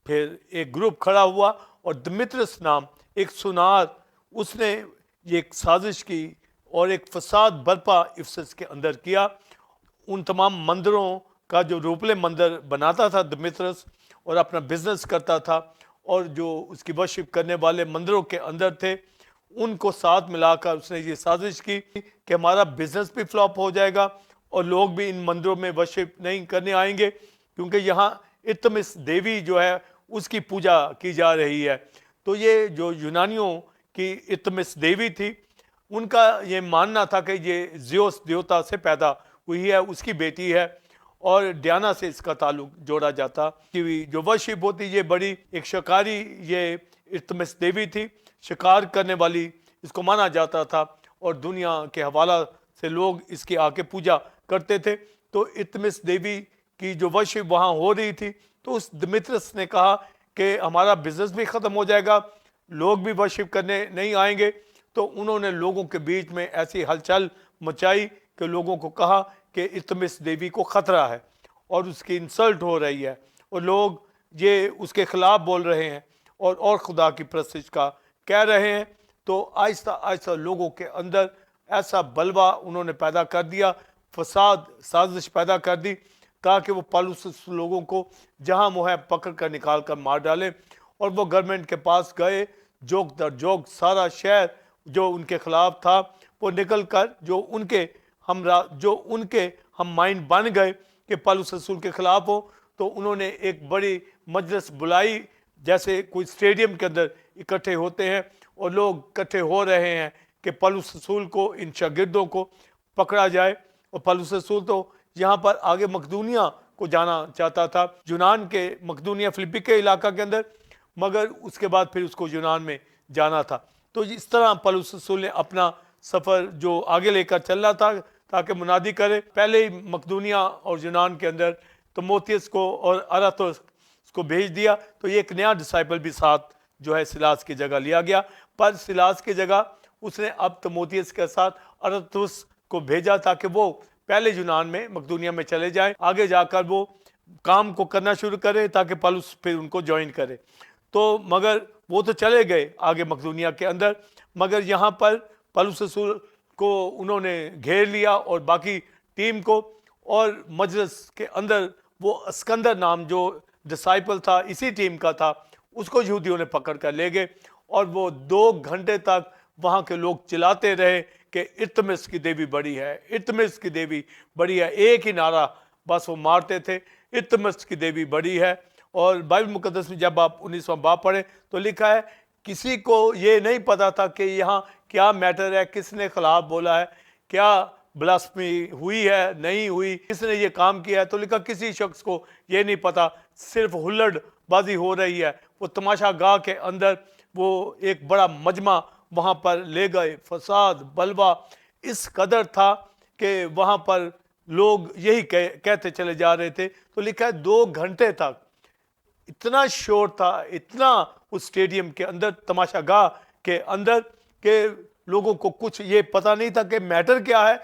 پھر ایک گروپ کھڑا ہوا، اور دمیترس نام ایک سونار، اس نے یہ ایک سازش کی اور ایک فساد برپا افسس کے اندر کیا۔ ان تمام مندروں کا جو روپلے مندر بناتا تھا دمیترس، اور اپنا بزنس کرتا تھا، اور جو اس کی ورشپ کرنے والے مندروں کے اندر تھے ان کو ساتھ ملا کر اس نے یہ سازش کی کہ ہمارا بزنس بھی فلاپ ہو جائے گا، اور لوگ بھی ان مندروں میں ورشپ نہیں کرنے آئیں گے، کیونکہ یہاں ارتمس دیوی جو ہے اس کی پوجا کی جا رہی ہے۔ تو یہ جو یونانیوں کی ارتمس دیوی تھی، ان کا یہ ماننا تھا کہ یہ زیوس دیوتا سے پیدا ہوئی ہے، اس کی بیٹی ہے، اور ڈیانا سے اس کا تعلق جوڑا جاتا کہ جو ورشپ ہوتی یہ بڑی ایک شکاری یہ ارتمس دیوی تھی، شکار کرنے والی اس کو مانا جاتا تھا، اور دنیا کے حوالہ سے لوگ اس کی آ کے پوجا کرتے تھے۔ تو ارتمس دیوی کی جو ورشپ وہاں ہو رہی تھی، تو اس دمیترس نے کہا کہ ہمارا بزنس بھی ختم ہو جائے گا، لوگ بھی ورشپ کرنے نہیں آئیں گے۔ تو انہوں نے لوگوں کے بیچ میں ایسی ہلچل مچائی کہ لوگوں کو کہا کہ ارتمس دیوی کو خطرہ ہے اور اس کی انسلٹ ہو رہی ہے، اور لوگ یہ اس کے خلاف بول رہے ہیں اور خدا کی پرستش کا کہہ رہے ہیں۔ تو آہستہ آہستہ لوگوں کے اندر ایسا بلوا انہوں نے پیدا کر دیا، فساد سازش پیدا کر دی، تاکہ وہ پالوس لوگوں کو جہاں وہ ہے پکڑ کر نکال کر مار ڈالے۔ اور وہ گورنمنٹ کے پاس گئے، جوک در جوک سارا شہر جو ان کے خلاف تھا وہ نکل کر جو ان کے ہم مائنڈ بن گئے کہ پالوس رسول کے خلاف ہو، تو انہوں نے ایک بڑی مجلس بلائی، جیسے کوئی اسٹیڈیم کے اندر اکٹھے ہوتے ہیں اور لوگ اکٹھے ہو رہے ہیں کہ پالوس رسول کو، ان شاگردوں کو پکڑا جائے۔ اور پالوس رسول تو یہاں پر آگے مقدونیہ کو جانا چاہتا تھا، یونان کے مقدونیہ فلپی کے علاقہ کے اندر، مگر اس کے بعد پھر اس کو یونان میں جانا تھا۔ تو اس طرح پالوس رسول نے اپنا سفر جو آگے لے کر چل رہا تھا تاکہ منادی کرے، پہلے ہی مقدونیہ اور یونان کے اندر تموتھیوس کو اور ارسطس کو بھیج دیا، تو یہ ایک نیا ڈسائپل بھی ساتھ جو ہے سلاس کی جگہ لیا گیا۔ پر سلاس کی جگہ اس نے اب تموتھیوس کے ساتھ ارسطس کو بھیجا تاکہ وہ پہلے یونان میں مقدونیہ میں چلے جائیں، آگے جا کر وہ کام کو کرنا شروع کرے تاکہ پالوس پھر ان کو جوائن کرے۔ تو مگر وہ تو چلے گئے آگے مقدونیہ کے اندر، مگر یہاں پر پالوس رسول کو انہوں نے گھیر لیا اور باقی ٹیم کو، اور مجلس کے اندر وہ اسکندر نام جو ڈسائپل تھا اسی ٹیم کا تھا، اس کو یہودیوں نے پکڑ کر لے گئے، اور وہ 2 گھنٹے تک وہاں کے لوگ چلاتے رہے کہ ارتمس کی دیوی بڑی ہے، ارتمس کی دیوی بڑی ہے، ایک ہی نعرہ بس وہ مارتے تھے، ارتمس کی دیوی بڑی ہے۔ اور بائبل مقدس میں جب آپ 19واں باب پڑھیں تو لکھا ہے کسی کو یہ نہیں پتا تھا کہ یہاں کیا میٹر ہے، کس نے خلاف بولا ہے، کیا بلاسفمی ہوئی ہے نہیں ہوئی، کس نے یہ کام کیا ہے۔ تو لکھا کسی شخص کو یہ نہیں پتا، صرف ہلڑ بازی ہو رہی ہے۔ وہ تماشا گاہ کے اندر وہ ایک بڑا مجمع وہاں پر لے گئے، فساد بلوا اس قدر تھا کہ وہاں پر لوگ یہی کہتے چلے جا رہے تھے۔ تو لکھا ہے 2 گھنٹے تک اتنا شور تھا، اتنا اس اسٹیڈیم کے اندر، تماشا گاہ کے اندر، کہ لوگوں کو کچھ یہ پتہ نہیں تھا کہ میٹر کیا ہے،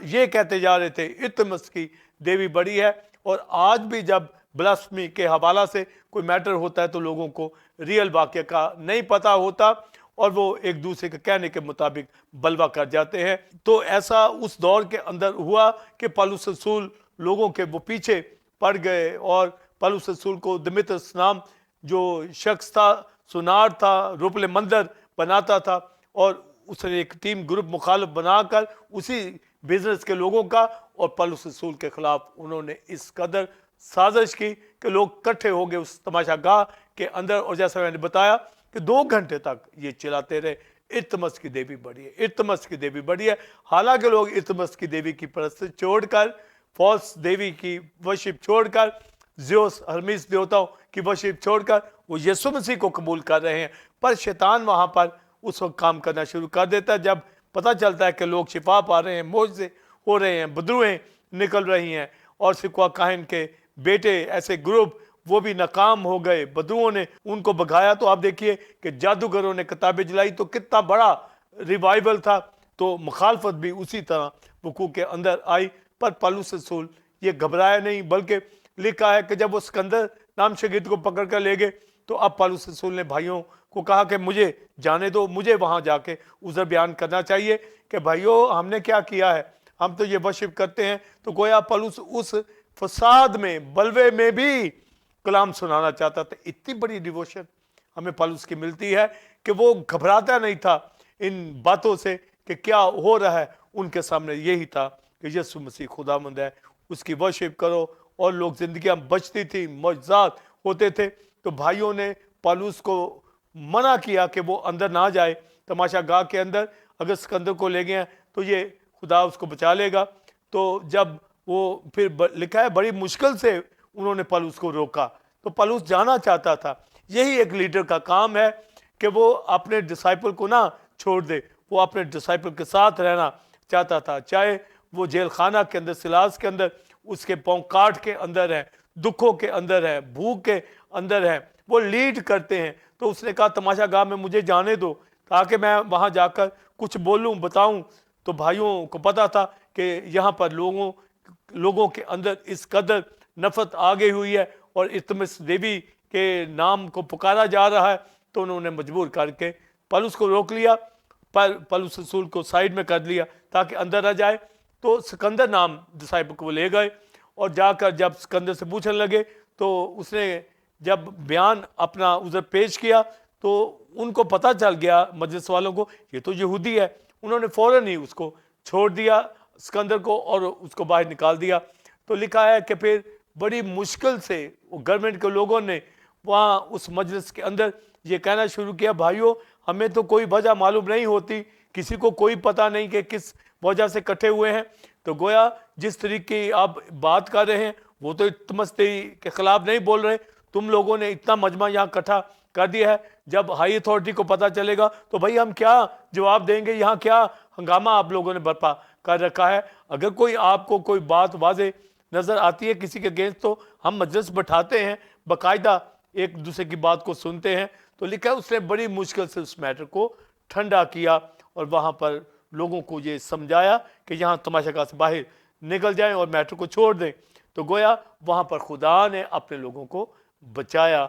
یہ کہتے جا رہے تھے ارتمس کی دیوی بڑی ہے۔ اور آج بھی جب بلاسفمی کے حوالہ سے کوئی میٹر ہوتا ہے تو لوگوں کو ریئل واقعہ کا نہیں پتہ ہوتا، اور وہ ایک دوسرے کے کہنے کے مطابق بلوا کر جاتے ہیں۔ تو ایسا اس دور کے اندر ہوا کہ پالوس رسول لوگوں کے وہ پیچھے پڑ گئے، اور پالوس رسول کو دمیترس نام جو شخص تھا، سونار تھا، روپل مندر بناتا تھا، اور اس نے ایک ٹیم گروپ مخالف بنا کر اسی بزنس کے لوگوں کا اور پالوس رسول کے خلاف انہوں نے اس قدر سازش کی کہ لوگ کٹھے ہو گئے اس تماشا گاہ کے اندر، اور جیسا میں نے بتایا کہ 2 گھنٹے تک یہ چلاتے رہے ارتمس کی دیوی بڑی ہے، ارتمس کی دیوی بڑی ہے۔ حالانکہ لوگ ارتمس کی دیوی کی پرست چھوڑ کر، فالس دیوی کی ورشپ چھوڑ کر، زیوس ہرمیس دیوتاؤں کی ورشپ چھوڑ کر وہ یسوع مسیح کو قبول کر رہے ہیں، پر شیطان وہاں پر اس وقت کام کرنا شروع کر دیتا ہے جب پتہ چلتا ہے کہ لوگ شفا پا رہے ہیں، معجزے ہو رہے ہیں، بدروہیں نکل رہی ہیں، اور سکوا کاہن کے بیٹے ایسے گروپ وہ بھی ناکام ہو گئے، بدروؤں نے ان کو بھگایا۔ تو آپ دیکھیے کہ جادوگروں نے کتابیں جلائی تو کتنا بڑا ریوائول تھا، تو مخالفت بھی اسی طرح وقوع کے اندر آئی۔ پر پالوس رسول یہ گھبرایا نہیں، بلکہ لکھا ہے کہ جب وہ سکندر نام شاگرد کو پکڑ کر لے گئے تو اب پالوس رسول نے بھائیوں کو کہا کہ مجھے جانے دو، مجھے وہاں جا کے عذر بیان کرنا چاہیے کہ بھائیوں ہم نے کیا کیا ہے، ہم تو یہ ورشپ کرتے ہیں۔ تو گویا پالوس اس فساد میں، بلوے میں بھی کلام سنانا چاہتا تھا۔ اتنی بڑی ڈیووشن ہمیں پالوس کی ملتی ہے کہ وہ گھبراتا نہیں تھا ان باتوں سے کہ کیا ہو رہا ہے، ان کے سامنے یہی تھا کہ یسوع مسیح خداوند ہے، اس کی ورشپ کرو، اور لوگ زندگیاں بچتی تھی، معجزات ہوتے تھے۔ تو بھائیوں نے پالوس کو منع کیا کہ وہ اندر نہ جائے تماشا گاہ کے اندر، اگر سکندر کو لے گئے تو یہ خدا اس کو بچا لے گا۔ تو جب وہ پھر لکھا ہے بڑی مشکل سے انہوں نے پالوس کو روکا، تو پالوس جانا چاہتا تھا۔ یہی ایک لیڈر کا کام ہے کہ وہ اپنے ڈسائپل کو نہ چھوڑ دے، وہ اپنے ڈسائپل کے ساتھ رہنا چاہتا تھا، چاہے وہ جیل خانہ کے اندر، سلاس کے اندر، اس کے پاؤں کاٹ کے اندر ہے، دکھوں کے اندر ہے، بھوک کے اندر ہے، وہ لیڈ کرتے ہیں۔ تو اس نے کہا تماشا گاہ میں مجھے جانے دو تاکہ میں وہاں جا کر کچھ بولوں، بتاؤں۔ تو بھائیوں کو پتا تھا کہ یہاں پر لوگوں کے اندر اس قدر نفرت آ گئی ہوئی ہے اور ارتمس دیوی کے نام کو پکارا جا رہا ہے، تو انہوں نے مجبور کر کے پالوس کو روک لیا، پر پالوس رسول کو سائیڈ میں کر لیا تاکہ اندر نہ جائے۔ تو سکندر نام ڈسائپل کو وہ لے گئے، اور جا کر جب سکندر سے پوچھنے لگے تو اس نے جب بیان اپنا عذر پیش کیا تو ان کو پتہ چل گیا، مجلس والوں کو، یہ تو یہودی ہے۔ انہوں نے فوراً ہی اس کو چھوڑ دیا سکندر کو، اور اس کو باہر نکال دیا۔ تو لکھا ہے کہ پھر بڑی مشکل سے وہ گورنمنٹ کے لوگوں نے وہاں اس مجلس کے اندر یہ کہنا شروع کیا، بھائیوں ہمیں تو کوئی وجہ معلوم نہیں ہوتی، کسی کو کوئی پتہ نہیں کہ کس وجہ سے کٹھے ہوئے ہیں۔ تو گویا جس طریقے کی آپ بات کر رہے ہیں وہ تو ارتمس کے خلاف نہیں بول رہے، تم لوگوں نے اتنا مجمع یہاں اکٹھا کر دیا ہے، جب ہائی اتھارٹی کو پتہ چلے گا تو بھائی ہم کیا جواب دیں گے، یہاں کیا ہنگامہ آپ لوگوں نے برپا کر رکھا ہے۔ اگر کوئی آپ کو کوئی بات واضح نظر آتی ہے کسی کے اگینسٹ تو ہم مجلس بٹھاتے ہیں، باقاعدہ ایک دوسرے کی بات کو سنتے ہیں۔ تو لکھا ہے اس نے بڑی مشکل سے اس میٹر کو ٹھنڈا کیا، اور وہاں پر لوگوں کو یہ سمجھایا کہ یہاں تماشا گاہ سے باہر نکل جائیں اور میٹر کو چھوڑ دیں۔ تو گویا وہاں پر خدا نے اپنے لوگوں کو بچایا۔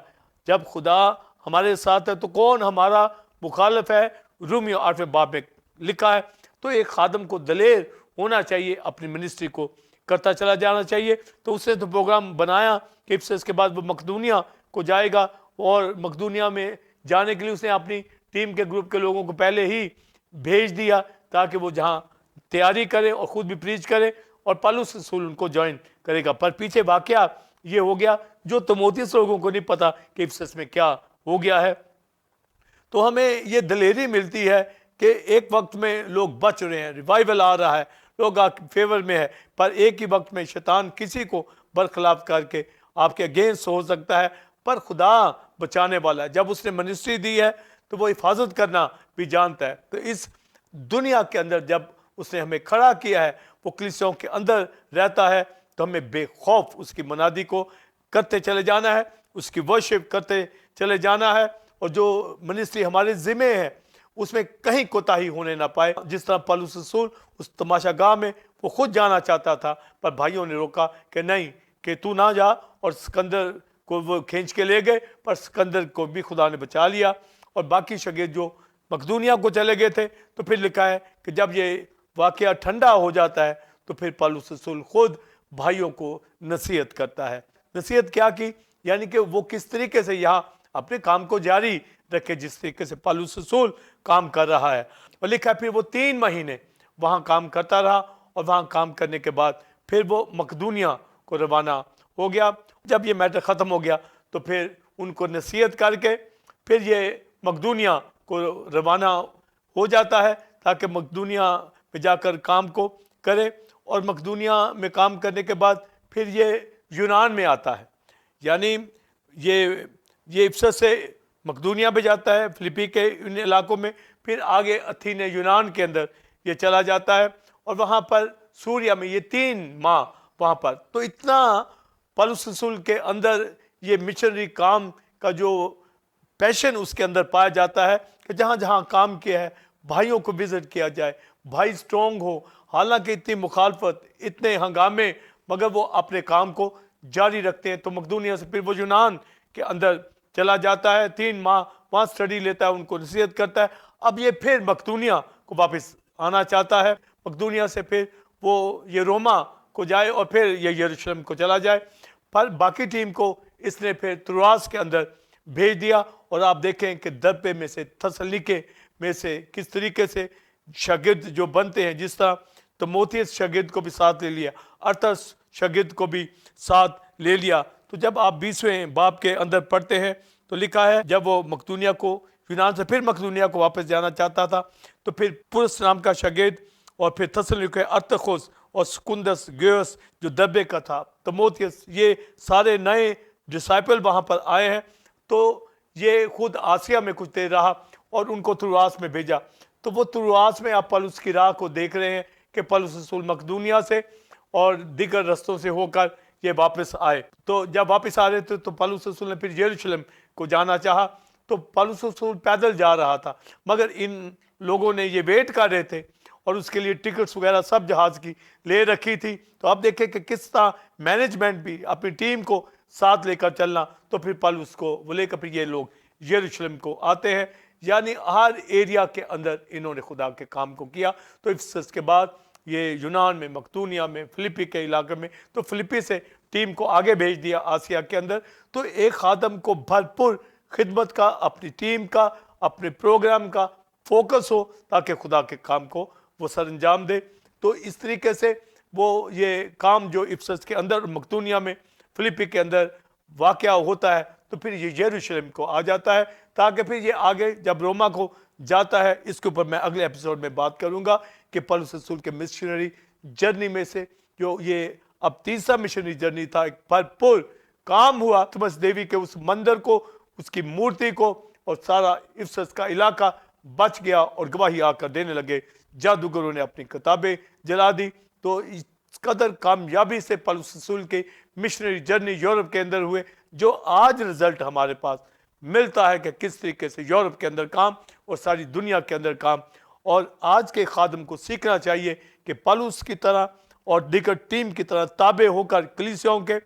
جب خدا ہمارے ساتھ ہے تو کون ہمارا مخالف ہے؟ رومیو 8 باب میں لکھا ہے تو ایک خادم کو دلیر ہونا چاہیے, اپنی منسٹری کو کرتا چلا جانا چاہیے. تو اس نے تو پروگرام بنایا کہ افسس کے بعد وہ مقدونیہ کو جائے گا, اور مقدونیہ میں جانے کے لیے اس نے اپنی ٹیم کے گروپ کے لوگوں کو پہلے ہی بھیج دیا تاکہ وہ جہاں تیاری کرے اور خود بھی پریچ کرے, اور پالوس رسول ان کو جوائن کرے گا. پر پیچھے واقعہ یہ ہو گیا جو تموتھیوس لوگوں کو نہیں پتا کہ افسس میں کیا ہو گیا ہے. تو ہمیں یہ دلیری ملتی ہے کہ ایک وقت میں لوگ بچ رہے ہیں, ریوائول آ رہا ہے, لوگ فیور میں ہے, پر ایک ہی وقت میں شیطان کسی کو برخلاف کر کے آپ کے اگینسٹ ہو سکتا ہے. پر خدا بچانے والا ہے, جب اس نے منسٹری دی ہے تو وہ حفاظت کرنا بھی جانتا ہے. تو اس دنیا کے اندر جب اس نے ہمیں کھڑا کیا ہے, وہ کلیسیوں کے اندر رہتا ہے, تو ہمیں بے خوف اس کی منادی کو کرتے چلے جانا ہے, اس کی ورشپ کرتے چلے جانا ہے, اور جو منسٹری ہمارے ذمہ ہے اس میں کہیں کوتاہی ہونے نہ پائے. جس طرح پالوس رسول اس تماشا گاہ میں وہ خود جانا چاہتا تھا, پر بھائیوں نے روکا کہ نہیں, کہ تو نہ جا, اور سکندر کو وہ کھینچ کے لے گئے, پر سکندر کو بھی خدا نے بچا لیا. اور باقی شاگرد جو مقدونیہ کو چلے گئے تھے, تو پھر لکھا ہے کہ جب یہ واقعہ ٹھنڈا ہو جاتا ہے تو پھر پالوس رسول خود بھائیوں کو نصیحت کرتا ہے. نصیحت کیا کی, یعنی کہ وہ کس طریقے سے یہاں اپنے کام کو جاری رکھے جس طریقے سے پالوس رسول کام کر رہا ہے. اور لکھا ہے پھر وہ 3 مہینے وہاں کام کرتا رہا, اور وہاں کام کرنے کے بعد پھر وہ مقدونیہ کو روانہ ہو گیا. جب یہ میٹر ختم ہو گیا تو پھر ان کو نصیحت کر کے پھر یہ مقدونیہ کو روانہ ہو جاتا ہے تاکہ مقدونیہ میں جا کر کام کو کرے. اور مقدونیہ میں کام کرنے کے بعد پھر یہ یونان میں آتا ہے, یعنی یہ افسس سے مقدونیہ میں جاتا ہے, فلپی کے ان علاقوں میں, پھر آگے اتھینے یونان کے اندر یہ چلا جاتا ہے, اور وہاں پر سوریا میں یہ 3 ماہ وہاں پر. تو اتنا پالوس رسول کے اندر یہ مشنری کام کا جو پیشن اس کے اندر پایا جاتا ہے کہ جہاں جہاں کام کیا ہے بھائیوں کو وزٹ کیا جائے, بھائی سٹرونگ ہو, حالانکہ اتنی مخالفت, اتنے ہنگامے, مگر وہ اپنے کام کو جاری رکھتے ہیں. تو مقدونیہ سے پھر وہ یونان کے اندر چلا جاتا ہے, 3 ماہ وہاں سٹڈی لیتا ہے, ان کو نصیحت کرتا ہے. اب یہ پھر مقدونیہ کو واپس آنا چاہتا ہے, مقدونیہ سے پھر وہ یہ روما کو جائے اور پھر یہ یروشلم کو چلا جائے. پر باقی ٹیم کو اس نے پھر تروآس کے اندر بھیج دیا. اور آپ دیکھیں کہ دربے میں سے, تھسلنیکے میں سے کس طریقے سے شاگرد جو بنتے ہیں, جس طرح تموتھیوس شاگرد کو بھی ساتھ لے لیا, ارتس شاگرد کو بھی ساتھ لے لیا. تو جب آپ 20ویں باب کے اندر پڑھتے ہیں تو لکھا ہے جب وہ مقدونیہ کو یونان سے پھر مقدونیہ کو واپس جانا چاہتا تھا, تو پھر پولس نام کا شاگرد, اور پھر تھسلنیکے ارتخوس, اور سکندس گیوس جو دربے کا تھا, تموتھیوس, یہ سارے نئے ڈسائپل وہاں پر آئے ہیں. تو یہ خود آسیا میں کچھ دیر رہا اور ان کو تروآس میں بھیجا. تو وہ تروآس میں آپ پالوس کی راہ کو دیکھ رہے ہیں کہ پالوس رسول مقدونیہ سے اور دیگر رستوں سے ہو کر یہ واپس آئے. تو جب واپس آ رہے تھے تو پالوس رسول نے پھر یروشلم کو جانا چاہا. تو پالوس رسول پیدل جا رہا تھا, مگر ان لوگوں نے یہ ویٹ کر رہے تھے اور اس کے لیے ٹکٹس وغیرہ سب جہاز کی لے رکھی تھی. تو آپ دیکھیں کہ کس طرح مینجمنٹ بھی اپنی ٹیم کو ساتھ لے کر چلنا. تو پھر پالوس کو وہ لے کر پھر یہ لوگ یروشلم کو آتے ہیں, یعنی ہر ایریا کے اندر انہوں نے خدا کے کام کو کیا. تو افسس کے بعد یہ یونان میں, مقدونیہ میں, فلپی کے علاقے میں, تو فلپی سے ٹیم کو آگے بھیج دیا آسیا کے اندر. تو ایک خادم کو بھرپور خدمت کا, اپنی ٹیم کا, اپنے پروگرام کا فوکس ہو تاکہ خدا کے کام کو وہ سر انجام دے. تو اس طریقے سے وہ یہ کام جو افسس کے اندر, مقدونیہ میں, فلپی کے اندر واقعہ ہوتا ہے, تو پھر یہ یروشلم کو آ جاتا ہے تاکہ پھر یہ آگے جب روما کو جاتا ہے, اس کے اوپر میں اگلے ایپیسوڈ میں بات کروں گا کہ پالوس رسول کے مشنری جرنی میں سے جو یہ اب 3را مشنری جرنی تھا, ایک بھرپور کام ہوا. تھمس دیوی کے اس مندر کو, اس کی مورتی کو, اور سارا افسس کا علاقہ بچ گیا اور گواہی آ کر دینے لگے. جادوگروں نے اپنی کتابیں جلا دی. تو اس قدر کامیابی سے پالوس رسول کے مشنری جرنی یورپ کے اندر ہوئے, جو آج رزلٹ ہمارے پاس ملتا ہے کہ کس طریقے سے یورپ کے اندر کام اور ساری دنیا کے اندر کام. اور آج کے خادم کو سیکھنا چاہیے کہ پالوس کی طرح اور دیگر ٹیم کی طرح تابع ہو کر کلیسیوں کے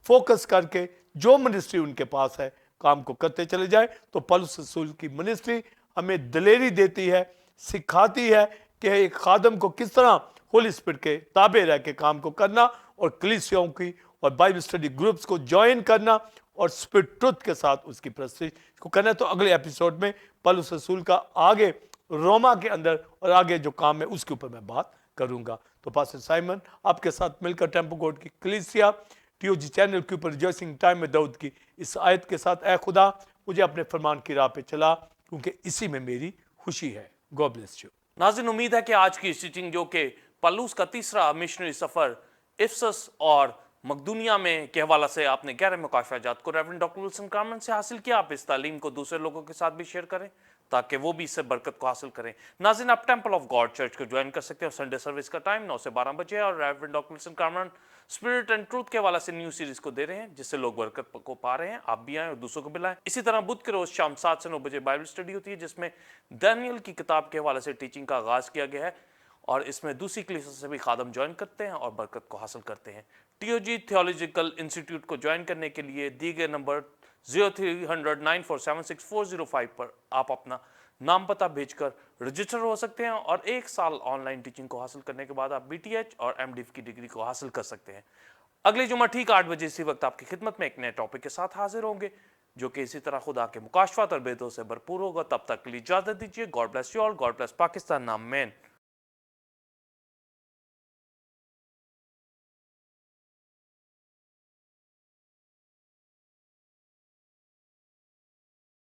فوکس کر کے جو منسٹری ان کے پاس ہے کام کو کرتے چلے جائیں. تو پالوس رسول کی منسٹری ہمیں دلیری دیتی ہے, سکھاتی ہے کہ ایک خادم کو کس طرح ہولی اسپرٹ کے تابع رہ کے کام کو کرنا اور کلیسیوں کی اور بائبل اسٹڈی گروپس کو جوائن کرنا اور اسپرٹ ٹروتھ کے ساتھ اس کی پرستش کو کرنا ہے۔ تو اگلے ایپیسوڈ میں پولس رسول کا آگے روما کے اندر اور آگے جو کام ہے اس کے اوپر میں بات کروں گا۔ تو پاسٹر سائمن آپ کے ساتھ مل کر ٹیمپو گوڈ کی کلیسیا ٹی او جی چینل کے اوپر ریجوائسنگ ٹائم میں داؤد کی اس آیت کے ساتھ، اے خدا مجھے اپنے فرمان کی راہ پہ چلا کیونکہ اسی میں میری خوشی ہے۔ God bless you. ناظرین، امید ہے کہ آج کی ٹیچنگ جو کہ پلوس کا تیسرا مشنری سفر افسس اور مقدونیہ میں کے حوالہ سے آپ نے گہرے مکاشفہ جات کو ریورنڈ ڈاکٹر ولسن کارمن سے حاصل کیا، آپ اس تعلیم کو دوسرے لوگوں کے ساتھ بھی شیئر کریں تاکہ وہ بھی اس سے برکت کو حاصل کریں۔ ناظرین، آپ ٹیمپل آف گاڈ چرچ کو جوائن کر سکتے ہیں اور سنڈے سروس کا ٹائم 9 سے 12 بجے، اور Reverend doctor Wilson Carmen spirit and truth کے حوالے سے نیو سیریز کو دے رہے ہیں جس سے لوگ برکت کو پا رہے ہیں۔ آپ بھی آئیں اور دوسروں کو بلائیں۔ اسی طرح بدھ کے روز شام 7 سے 9 بجے بائبل اسٹڈی ہوتی ہے جس میں دانیل کی کتاب کے حوالے سے ٹیچنگ کا آغاز کیا گیا ہے، اور اس میں دوسری کلیسوں سے بھی خادم جوائن کرتے ہیں اور برکت کو حاصل کرتے ہیں۔ ٹی او جی تھیولوجیکل انسٹیٹیوٹ کو جوائن کرنے کے لیے دیے گئے نمبر 03009476 پر آپ اپنا نام پتہ بھیج کر رجسٹر ہو سکتے ہیں، اور 1 سال آن لائن ٹیچنگ کو حاصل کرنے کے بعد آپ BTH اور MDiv کی ڈگری کو حاصل کر سکتے ہیں۔ اگلے جمعہ ٹھیک 8 بجے اسی وقت آپ کی خدمت میں ایک نئے ٹاپک کے ساتھ حاضر ہوں گے جو کہ اسی طرح خدا کے مکاشفات اور بیدوں سے بھرپور ہوگا۔ تب تک کے لیے اجازت دیجیے۔ God bless you all, God bless Pakistan, آمین۔